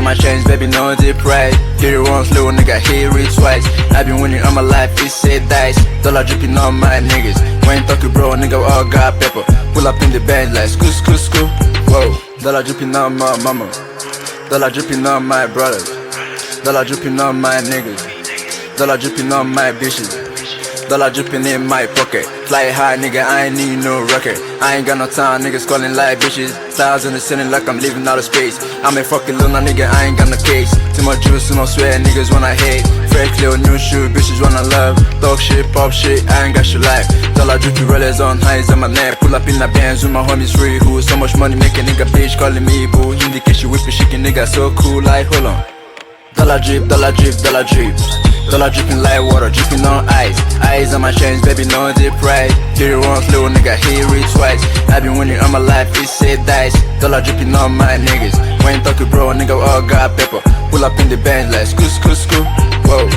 my chains, baby, no deep pride. Hit it once, little nigga, hit it twice. I been winning all my life, it's said dice. Dollar dripping on my niggas. When talking bro, nigga, all got pepper. Pull up in the band like skoo, skoo, skoo. Whoa, dollar dripping on my mama. Dollar dripping on my brothers. Dollar dripping on my niggas. Dollar dripping on my bitches. Dollar dripping in my pocket. Fly high, nigga, I ain't need no rocket. I ain't got no time, niggas calling like bitches. Stars in the ceiling like I'm living out of space. I'm a fucking Luna, nigga, I ain't got no case. Too much juice, too much sweat, niggas wanna hate. Fresh little new shoe, bitches wanna love. Talk shit, pop shit, I ain't got your life. Dollar drippy rollers on highs on my neck. Pull up in the bands with my homies free. Who so much money making nigga bitch calling me boo. Indication whipping shaking nigga so cool like hold on. Dollar drip, dollar drip, dollar drip. Dollar dripping like water, dripping on ice. Eyes on my chains, baby, no deep pride. Hit it once, little nigga, hit it twice. I been winning all my life, it's said dice. Dollar dripping on my niggas. When talking bro, nigga, all got pepper. Pull up in the band like skoo, skoo, skoo. Whoa.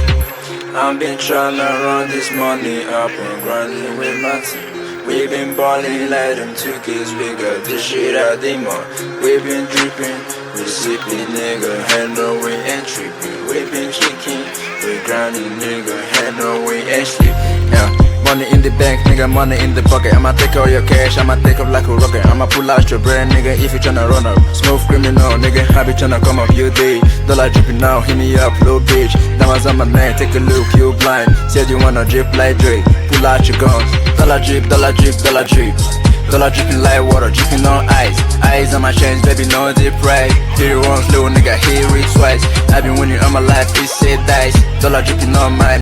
I've been tryna run this money up and grinding with my team. We been ballin' like them two kids, we got this shit out the mall. We been drippin', we sippin', nigga, hand no we ain't trippin'. We been kickin', we grindin', nigga, hand no we ain't slippin'. Yeah. Money in the bank, nigga, money in the pocket. I'ma take all your cash, I'ma take off like a rocket. I'ma pull out your brand, nigga, if you tryna run up. Smooth criminal, nigga, I be tryna come up your day. Dollar dripping now, hit me up, little bitch. Diamonds on my neck, take a look, you blind. Said you wanna drip like Drake, pull out your guns. Dollar drip, dollar drip, dollar drip. Dollar dripping like water, dripping on ice. Eyes on my chains, baby, no deep pride. Hit it once, little nigga, hit it twice. I been winning all my life, it's said dice. Dollar dripping on my